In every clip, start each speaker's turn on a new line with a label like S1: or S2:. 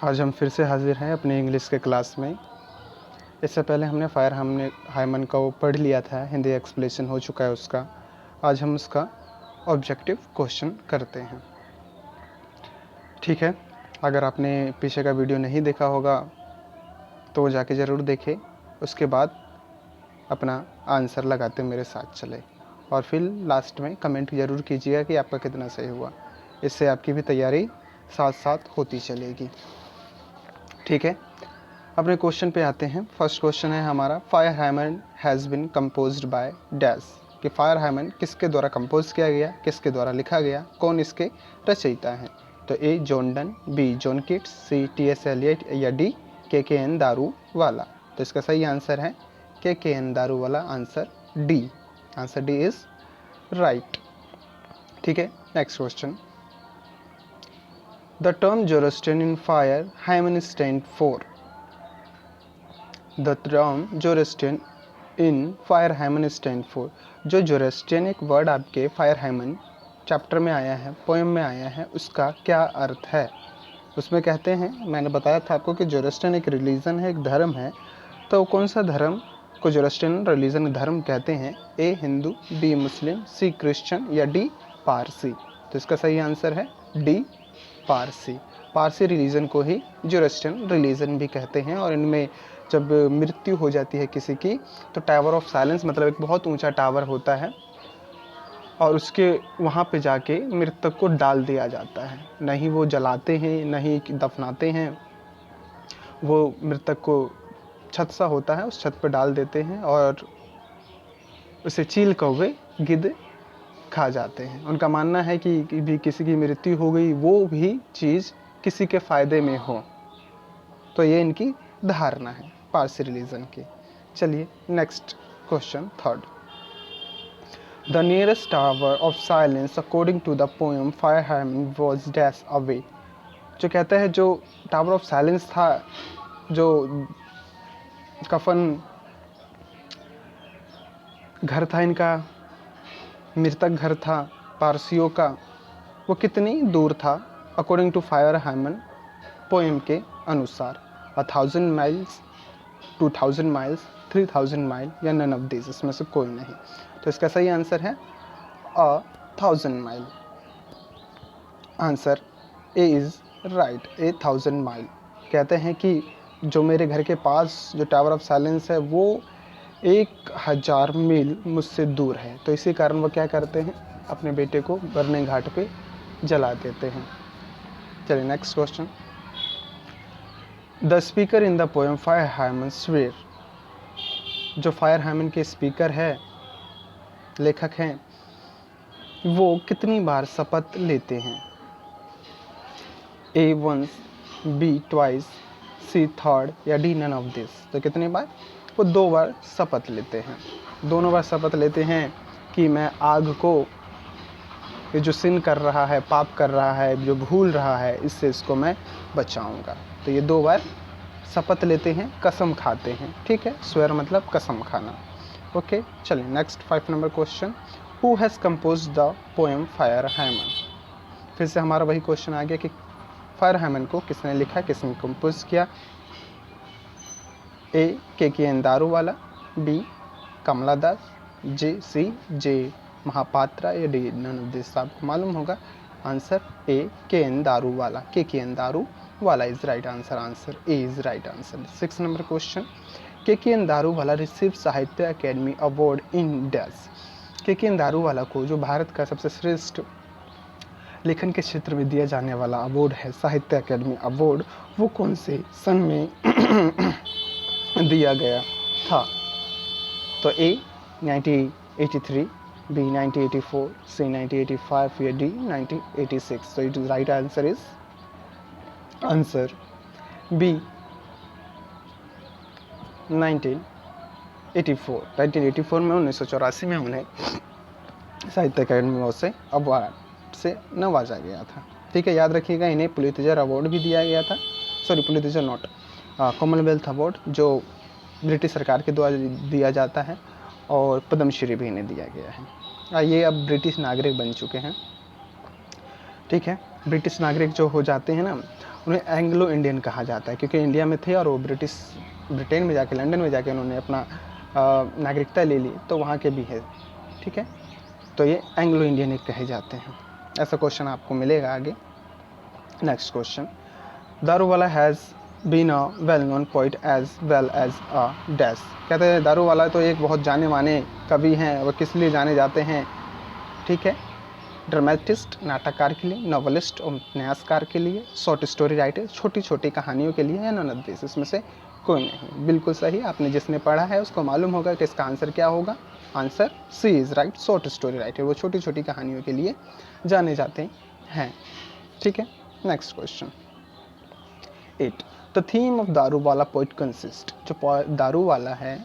S1: आज हम फिर से हाजिर हैं अपने इंग्लिश के क्लास में। इससे पहले हमने फायर हाइमन का वो पढ़ लिया था, हिंदी एक्सप्लेनेशन हो चुका है उसका। आज हम उसका ऑब्जेक्टिव क्वेश्चन करते हैं, ठीक है। अगर आपने पीछे का वीडियो नहीं देखा होगा तो वो जाके ज़रूर देखें, उसके बाद अपना आंसर लगाते मेरे साथ चले और फिर लास्ट में कमेंट ज़रूर कीजिएगा कि आपका कितना सही हुआ। इससे आपकी भी तैयारी साथ साथ होती चलेगी, ठीक है। अपने क्वेश्चन पे आते हैं। फर्स्ट क्वेश्चन है हमारा, fire hymn has been composed by dash, कि फायर हाइमन किसके द्वारा कंपोज किया गया, किसके द्वारा लिखा गया, कौन इसके रचयिता हैं। तो A John Donne, B John Keats, C T S. Eliot या डी के.एन. दारूवाला। तो इसका सही आंसर है K N. Daruwalla, answer D. Answer D is right, ठीक है। Next question, the term Zoroastrian in fire hymn stand for. The term Zoroastrian in fire hymn stand for. जो Zoroastrian एक word आपके फायर हाइमन चैप्टर में आया है, poem में आया है, उसका क्या अर्थ है। उसमें कहते हैं, मैंने बताया था आपको कि जोरोस्ट्रेन एक रिलीजन है, एक धर्म है। तो कौन सा धर्म को जोरोस्ट्रेन रिलीजन धर्म कहते हैं। ए हिंदू, बी मुस्लिम, सी क्रिश्चियन या डी पारसी। तो इसका सही आंसर है डी पारसी। पारसी रिलीजन को ही जोरोस्ट्रेन रिलीजन भी कहते हैं। और इनमें जब मृत्यु हो जाती है किसी की, तो टावर ऑफ साइलेंस मतलब एक बहुत ऊंचा टावर होता है और उसके वहाँ पे जाके मृतक को डाल दिया जाता है। नहीं वो जलाते हैं, नहीं दफनाते हैं, वो मृतक को छत सा होता है, उस छत पर डाल देते हैं और उसे चील कौवे गिद्ध खा जाते हैं। उनका मानना है कि भी किसी की मृत्यु हो गई, वो भी चीज़ किसी के फ़ायदे में हो। तो ये इनकी धारणा है पारसी रिलीजन की। चलिए next question, third, the nearest tower of silence according to the poem fire hymn was dash away. जो कहता है जो टावर ऑफ साइलेंस था, जो कफन घर था इनका, मृतक घर था पारसियों का, वो कितनी दूर था according to fire hymn poem के अनुसार। 1000 माइल्स, 2000 माइल्स, 3000 माइल या नन ऑफ दिस, इसमें से कोई नहीं। तो इसका सही आंसर है 1000 mile. Answer A is right, 1000 mile. कहते हैं कि जो मेरे घर के पास जो टावर ऑफ साइलेंस है वो 1000 मील मुझसे दूर है। तो इसी कारण वो क्या करते हैं, अपने बेटे को बरने घाट पे जला देते हैं। चलिए next question, the speaker in the poem fire hymn swear. जो फायर हाइमन के स्पीकर है, लेखक हैं, वो कितनी बार शपथ लेते हैं। A once, B twice, C third या डी नन ऑफ दिस। तो कितनी बार, वो 2 बार शपथ लेते हैं। दोनों बार शपथ लेते हैं कि मैं आग को, ये जो सिन कर रहा है, पाप कर रहा है, जो भूल रहा है, इससे इसको मैं बचाऊंगा। तो ये 2 बार शपथ लेते हैं, कसम खाते हैं, ठीक है। स्वेयर मतलब कसम खाना। ओके, चलिए next 5 number question, who has compose the poem fire hymn. फिर से हमारा वही क्वेश्चन आ गया कि फायर हाइमन को किसने लिखा, किसने कंपोज किया। A K N. Daruwalla, B Kamala Das, J Mahapatra या डी नन ऑफ दिस। आपको मालूम होगा answer A K N. Daruwalla, K N. Daruwalla is right answer. Answer A is right answer. 6 number question, K N. Daruwalla receive Sahitya Akademi award in dash. K N. Daruwalla को जो भारत का सबसे श्रेष्ठ लेखन के क्षेत्र में दिया जाने वाला अवार्ड है, साहित्य अकेडमी अवार्ड, वो कौन से सन में दिया गया था। तो ए 1983, बी 1984, सी 1985 या डी 1986। तो it is right answer is answer B 1984। 1984 में 1984 में उन्हें साहित्य अकेडमी से अवार्ड से नवाजा गया था, ठीक है। याद रखिएगा, इन्हें पुलित्जर अवार्ड भी दिया गया था, sorry Pulitzer not, Commonwealth award जो ब्रिटिश सरकार के द्वारा दिया जाता है, और पद्मश्री भी इन्हें दिया गया है। ये अब ब्रिटिश नागरिक बन चुके हैं, ठीक है। ब्रिटिश नागरिक जो हो जाते हैं ना, उन्हें एंग्लो इंडियन कहा जाता है क्योंकि इंडिया में थे और वो ब्रिटेन में जाके, लंदन में जाके उन्होंने अपना नागरिकता ले ली, तो वहाँ के भी है, ठीक है। तो ये एंग्लो इंडियन एक कहे जाते हैं। ऐसा क्वेश्चन आपको मिलेगा आगे। Next question, Daruwalla has been a well known poet as well as a dash. कहते हैं दारूवाला तो एक बहुत जाने माने कवि हैं, वह किस लिए जाने जाते हैं, ठीक है। ड्रामेटिस्ट, नाटककार के लिए, नॉवलिस्ट, उपन्यासकार के लिए, शॉर्ट स्टोरी राइटर, छोटी छोटी कहानियों के लिए, या नन ऑफ दिस, इसमें से कोई नहीं। बिल्कुल सही, आपने जिसने पढ़ा है उसको मालूम होगा कि इसका आंसर क्या होगा। Answer C is right, short story writer, वो छोटी छोटी कहानियों के लिए जाने जाते हैं, ठीक है। Next question 8, the theme of Daruwalla poet consist. जो दारूवाला है,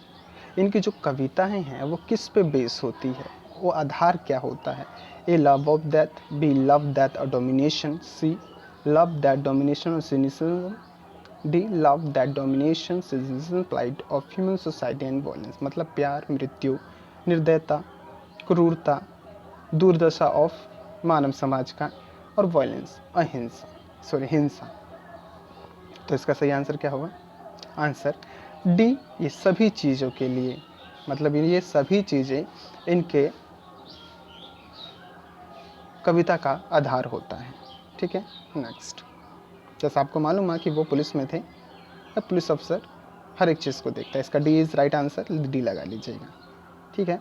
S1: इनकी जो कविताएं हैं वो किस पे बेस होती है, वो आधार क्या होता है। A love of death, B love that और domination, C love that domination और cynicism, D love that domination cynicism plight of human society and violence. मतलब प्यार, मृत्यु, निर्दयता, क्रूरता, दुर्दशा ऑफ मानव समाज का, और वायलेंस हिंसा। तो इसका सही आंसर क्या होगा। आंसर डी, ये सभी चीज़ों के लिए, मतलब ये सभी चीज़ें इनके कविता का आधार होता है, ठीक है। नेक्स्ट, जैसा आपको मालूम है कि वो पुलिस में थे, अब पुलिस अफसर हर एक चीज़ को देखता है। इसका D is right answer, D लगा लीजिएगा, ठीक है।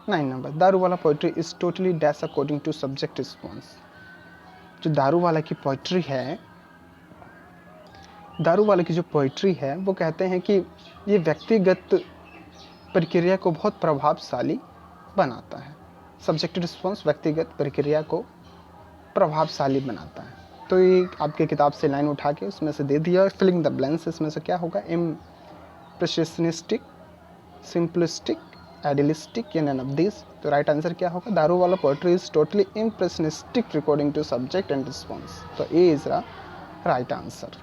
S1: 9 number, Daruwalla poetry is totally dash according to subject response. जो दारूवाला की पोइट्री है, दारूवाला की जो पोइट्री है वो कहते हैं कि ये व्यक्तिगत प्रक्रिया को बहुत प्रभावशाली बनाता है। सब्जेक्ट रिस्पॉन्स व्यक्तिगत प्रक्रिया को प्रभावशाली बनाता है। तो ये आपके किताब से लाइन उठा के उसमें से दे दिया, फिलिंग द ब्लैंक्स, इसमें से क्या होगा, इम्प्रेशनिस्टिक, सिंपलिस्टिक, आइडियलिस्टिक, या नन ऑफ दिस। तो राइट आंसर क्या होगा, Daruwalla poetry is totally impressionistic according to subject and response. तो A is the right answer,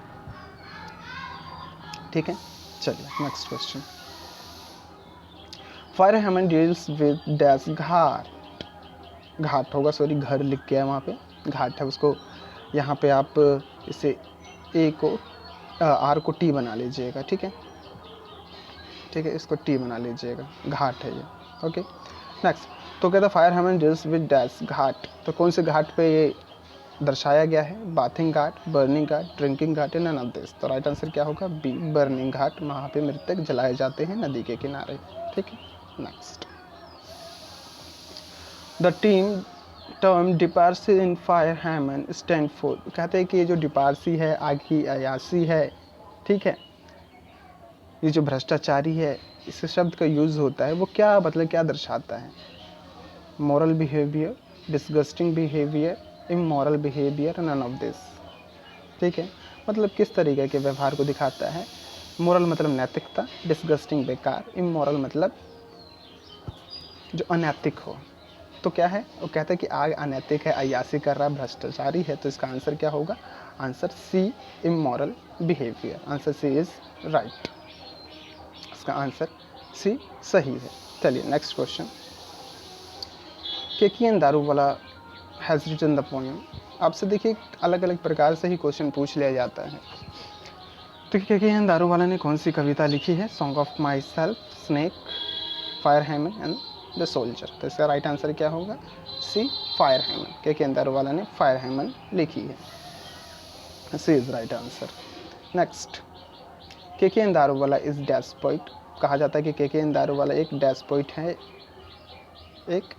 S1: ठीक है। चलिए next question, fire hymn deals with dash ghat. Ghat होगा, सॉरी घर लिख के है वहाँ पे, घाट है, उसको यहाँ पे आप इसे ए को आर को टी बना लीजिएगा, ठीक है, ठीक है, इसको टी बना लीजिएगा, घाट है ये, ओके। नेक्स्ट, तो कहता fire hymn deals with dash ghat. तो कौन से घाट पे ये दर्शाया गया है, bathing ghat, burning ghat, drinking ghat, या नन ऑफ दिस। तो राइट आंसर क्या होगा, बी, बर्निंग घाट। वहाँ पे मृतक जलाए जाते हैं नदी के किनारे, ठीक है। नेक्स्ट, द टीम टर्म डिपार्सी in fire hymn stand for. कहते हैं कि ये जो डिपार्सी है, आग की अयासी है, ठीक है, ये जो भ्रष्टाचारी है, इस शब्द का यूज़ होता है, वो क्या मतलब क्या दर्शाता है, moral behaviour, disgusting behaviour, immoral behaviour, none of this, ठीक है। मतलब किस तरीके के व्यवहार को दिखाता है। मोरल मतलब नैतिकता, डिस्गस्टिंग बेकार, इमोरल मतलब जो अनैतिक हो। तो क्या है, वो कहता है कि आग अनैतिक है, अय्यासी कर रहा है, भ्रष्टाचारी है। तो इसका आंसर क्या होगा, answer C, immoral behaviour. Answer C is right, इसका आंसर सी सही है। चलिए next question, K K N Daruwalla has written the poem. आपसे देखिए अलग अलग प्रकार से ही क्वेश्चन पूछ लिया जाता है। तो केकेएन दारूवाला ने कौन सी कविता लिखी है, song of myself, snake, fire hymn and the soldier. तो इसका राइट आंसर क्या होगा, C, fire hymn. K K N Daruwalla ने फायर हेमन लिखी है, C is right answer. Next, K K N Daruwalla is dash poet. कहा जाता है कि केकेएन दारूवाला एक डैश पोइट है, एक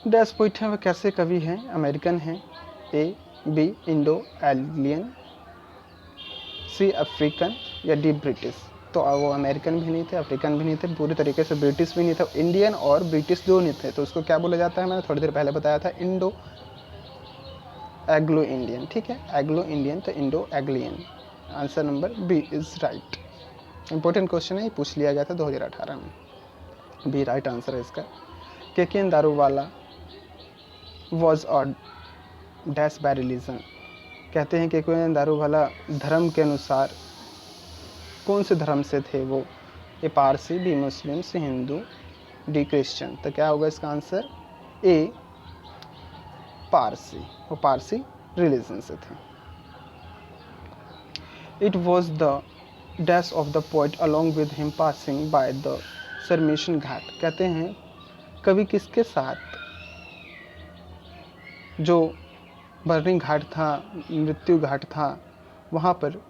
S1: डैश पोइट है। वह कैसे कवि हैं, अमेरिकन हैं, ए, बी इंडो एलियन, सी अफ्रीकन, या डी ब्रिटिश। तो वो अमेरिकन भी नहीं थे, अफ्रीकन भी नहीं थे, पूरी तरीके से ब्रिटिश भी नहीं थे, इंडियन और ब्रिटिश दोनों थे। तो उसको क्या बोला जाता है, मैंने थोड़ी देर पहले बताया था, इंडो एग्लो इंडियन, ठीक है, एग्लो इंडियन, तो Indo Anglian. Answer number B is right. Important question है, ये पूछ लिया गया था 2018 में, बी राइट आंसर है इसका। केकेएन दारूवाला वॉज और डैश बाय रिलीजन। कहते हैं कि केकेएन दारूवाला धर्म के अनुसार कौन से धर्म से थे वो, ए पारसी, बी मुस्लिम, सी हिंदू, डी क्रिश्चियन। तो क्या होगा इसका आंसर, ए पारसी, वो पारसी रिलीजन से थे। It was the dash of the poet along with him passing by the cremation ghat. कहते हैं कवि किसके साथ जो बर्निंग घाट था, मृत्यु घाट था, वहाँ पर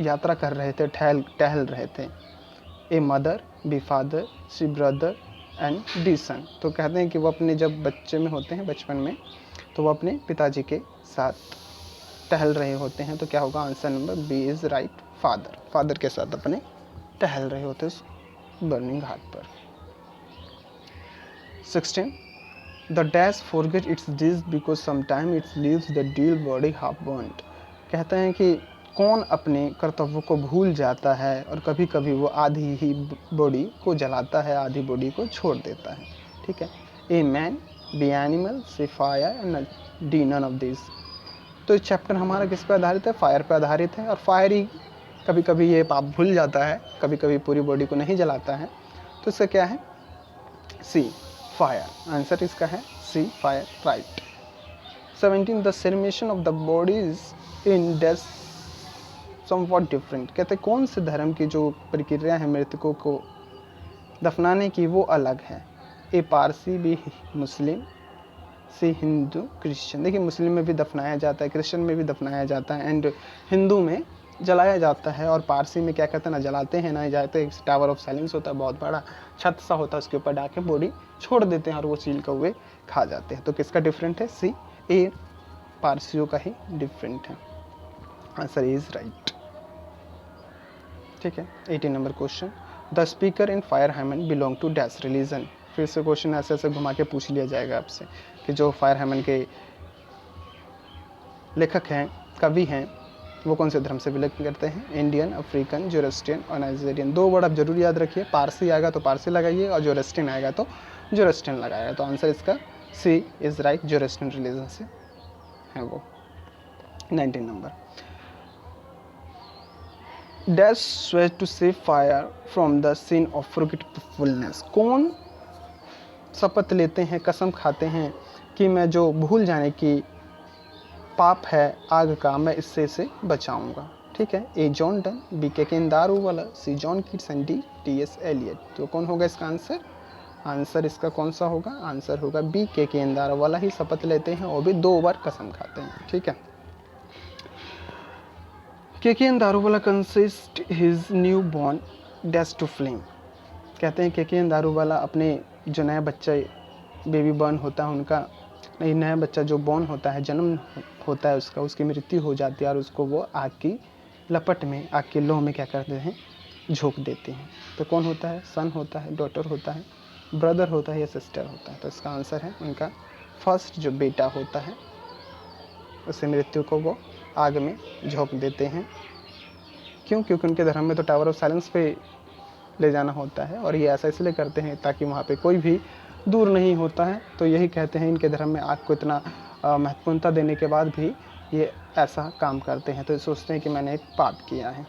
S1: यात्रा कर रहे थे, टहल रहे थे। A mother, B father, C brother and D son. तो कहते हैं कि वो अपने जब बच्चे में होते हैं, बचपन में, तो वो अपने पिताजी के साथ टहल रहे होते हैं। तो क्या होगा? Answer number B is right, father. Father के साथ अपने टहल रहे होते उस बर्निंग घाट पर। 16 the dash forget its deeds because sometime its leaves the deal body half burned. कहते हैं कि कौन अपने कर्तव्यों को भूल जाता है और कभी कभी वो आधी ही बॉडी को जलाता है, आधी बॉडी को छोड़ देता है। ठीक है। A man, B animal, C fire and D none of this. तो इस चैप्टर हमारा किस पे आधारित है? फायर पे आधारित है। और फायर ही कभी कभी ये पाप भूल जाता है, कभी कभी पूरी बॉडी को नहीं जलाता है। तो इसका क्या है? C, fire. आंसर इसका है C, fire, right. 17 the cremation of the bodies in death somewhat different. कहते हैं कौन से धर्म की जो प्रक्रिया है मृतकों को दफनाने की वो अलग है? ए पारसी, बी मुस्लिम, सी हिंदू, क्रिश्चियन। देखिए मुस्लिम में भी दफनाया जाता है, क्रिश्चियन में भी दफनाया जाता है, एंड हिंदू में जलाया जाता है। और पारसी में क्या कहते हैं, ना जलाते हैं ना जाते। एक टावर ऑफ साइलेंस होता है, बहुत बड़ा छत सा होता है, उसके ऊपर डाके बॉडी छोड़ देते हैं और वो चील कौवे खा जाते हैं। तो किसका डिफरेंट है? सी, ए पारसियों का ही डिफरेंट है। Answer is right. ठीक है। 18 number question, the speaker in fire hymn belong to dash religion. फिर से क्वेश्चन ऐसे ऐसे घुमा के पूछ लिया जाएगा आपसे कि जो फायर हेमन के लेखक हैं, कवि हैं, वो कौन से धर्म से बिलोंग करते हैं? इंडियन, अफ्रीकन, जोरोस्ट्रियन और नाइजीरियन। दो वर्ड आप जरूर याद रखिए, पारसी आएगा तो पारसी लगाइए और जोरोस्ट्रियन आएगा तो जोरोस्ट्रियन लगाएगा। तो आंसर इसका C is right, Zoroastrian religion से है वो। 19 number, dash swear to save fire from the sin of forgetfulness. कौन शपथ लेते हैं, कसम खाते हैं कि मैं जो भूल जाने की पाप है आग का, मैं इससे इसे बचाऊंगा। ठीक है। ए John Donne, B K Daruwalla, C John Keats and D T S. Eliot. तो कौन होगा इसका आंसर? आंसर इसका कौन सा होगा? आंसर होगा बी, के दारूवाला ही शपथ लेते हैं और भी 2 बार कसम खाते हैं। ठीक है। K Daruwalla consist his new born dash to flame. कहते हैं के दारूवाला अपने जो नया बच्चा बेबी बॉर्न होता है उनका, नहीं नया बच्चा जो बॉर्न होता है, जन्म होता है उसका, उसकी मृत्यु हो जाती है और उसको वो आग की लपट में, आग के लोह में क्या करते हैं? झोंक देते हैं। तो कौन होता है? सन होता है, डॉटर होता है, ब्रदर होता है या सिस्टर होता है? तो इसका आंसर है उनका फर्स्ट जो बेटा होता है, उसे मृत्यु को वो आग में झोंक देते हैं। क्यों? क्योंकि उनके धर्म में तो टावर ऑफ साइलेंस पे ले जाना होता है और ये ऐसा इसलिए करते हैं ताकि वहाँ पे कोई भी दूर नहीं होता है। तो यही कहते हैं इनके धर्म में आग को इतना महत्वपूर्णता देने के बाद भी ये ऐसा काम करते हैं। तो सोचते हैं कि मैंने एक पाप किया है।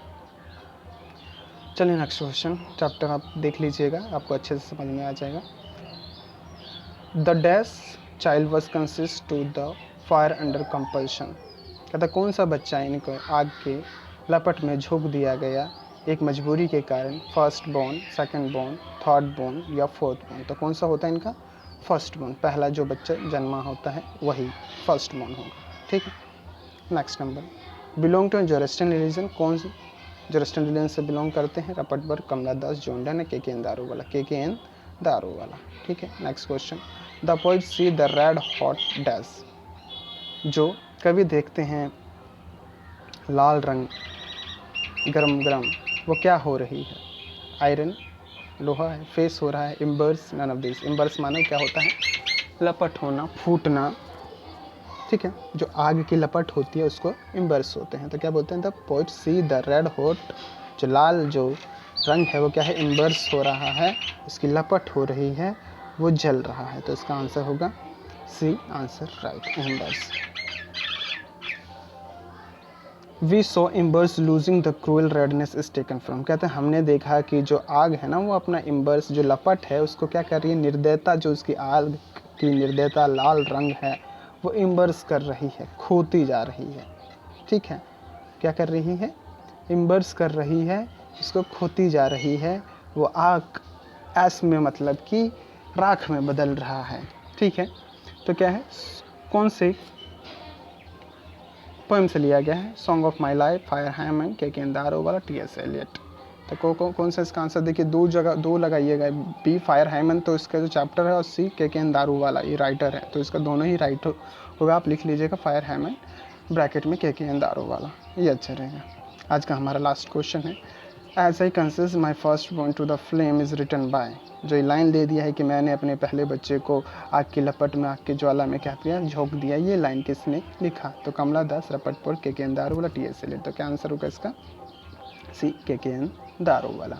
S1: चलिए नेक्स्ट क्वेश्चन, चैप्टर आप देख लीजिएगा, आपको अच्छे से समझ में आ जाएगा। The dash child was consist to the fire under compulsion. कहता कौन सा बच्चा इनको आग के लपट में झोंक दिया गया एक मजबूरी के कारण? First born, second born, third born या फोर्थ बॉर्न? तो कौन सा होता है इनका? First born. पहला जो बच्चा जन्मा होता है वही फर्स्ट बॉर्न होगा। ठीक है। Next number, belong to Zoroastrian religion. कौन जोरोस्ट्रियन रिलीजन से बिलोंग करते हैं? रपटबर्ग, Kamala Das, John Donne, K N Daruwalla. K N Daruwalla. ठीक है। Next question, the poet see the red hot dash. जो कवि देखते हैं लाल रंग गरम गरम, वो क्या हो रही है? आयरन, लोहा है, फेस हो रहा है, इम्बर्स, नन ऑफ दिस। इम्बर्स माने क्या होता है? लपट होना, फूटना। ठीक है। जो आग की लपट होती है उसको इम्बर्स होते हैं। तो क्या बोलते हैं? The poet see the red hot, जो लाल जो रंग है वो क्या है? इम्बर्स हो रहा है, उसकी लपट हो रही है, वो जल रहा है। तो इसका आंसर होगा C, answer right, embers. We so embers losing the cruel redness is taken from. कहते हैं हमने देखा कि जो आग है ना वो अपना इम्बर्स जो लपट है उसको क्या कर रही है? निर्दयता, जो उसकी आग की निर्दयता लाल रंग है वो इम्बर्स कर रही है, खोती जा रही है। ठीक है। क्या कर रही है? इम्बर्स कर रही है, इसको खोती जा रही है। वो आग ऐस में मतलब कि राख में बदल रहा है। ठीक है, तो क्या है, कौन से पोएम से लिया गया है? Song of my life, fire hymn, K Daruwalla, T.S.. Eliot. तो कौन सा इसका आंसर? देखिए दो लगाइएगा, बी फायर हाइमन तो इसका जो चैप्टर है, और सी के दारोवाला ये राइटर है, तो इसका दोनों ही राइट होगा। आप लिख लीजिएगा फायर हाइमन ब्रैकेट में के दारोवाला, ये अच्छा रहेगा। आज का हमारा लास्ट क्वेश्चन है, as I consist my first born to the flame is written by. जो ये लाइन दे दिया है कि मैंने अपने पहले बच्चे को आग की लपट में, आग की ज्वाला में क्या किया, झोंक दिया, ये लाइन किसने लिखा? तो कमला दास, रपटपुर, के दारोवाला, टी.एस. एलियट। तो क्या आंसर होगा इसका? सी के दारोवाला।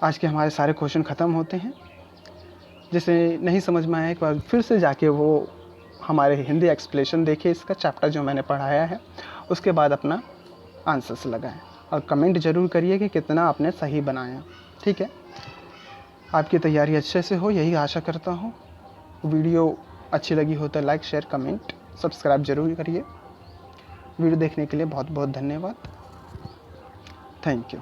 S1: आज के हमारे सारे क्वेश्चन ख़त्म होते हैं। जिसे नहीं समझ में आया एक बार फिर से जाके वो हमारे हिंदी एक्सप्लेनेशन देखिए, इसका चैप्टर जो मैंने पढ़ाया है, उसके बाद अपना आंसर्स लगाएं और कमेंट ज़रूर करिए कि कितना आपने सही बनाया। ठीक है, आपकी तैयारी अच्छे से हो, यही आशा करता हूँ। वीडियो अच्छी लगी हो तो लाइक, शेयर, कमेंट, सब्सक्राइब जरूर करिए। वीडियो देखने के लिए बहुत बहुत धन्यवाद। Thank you.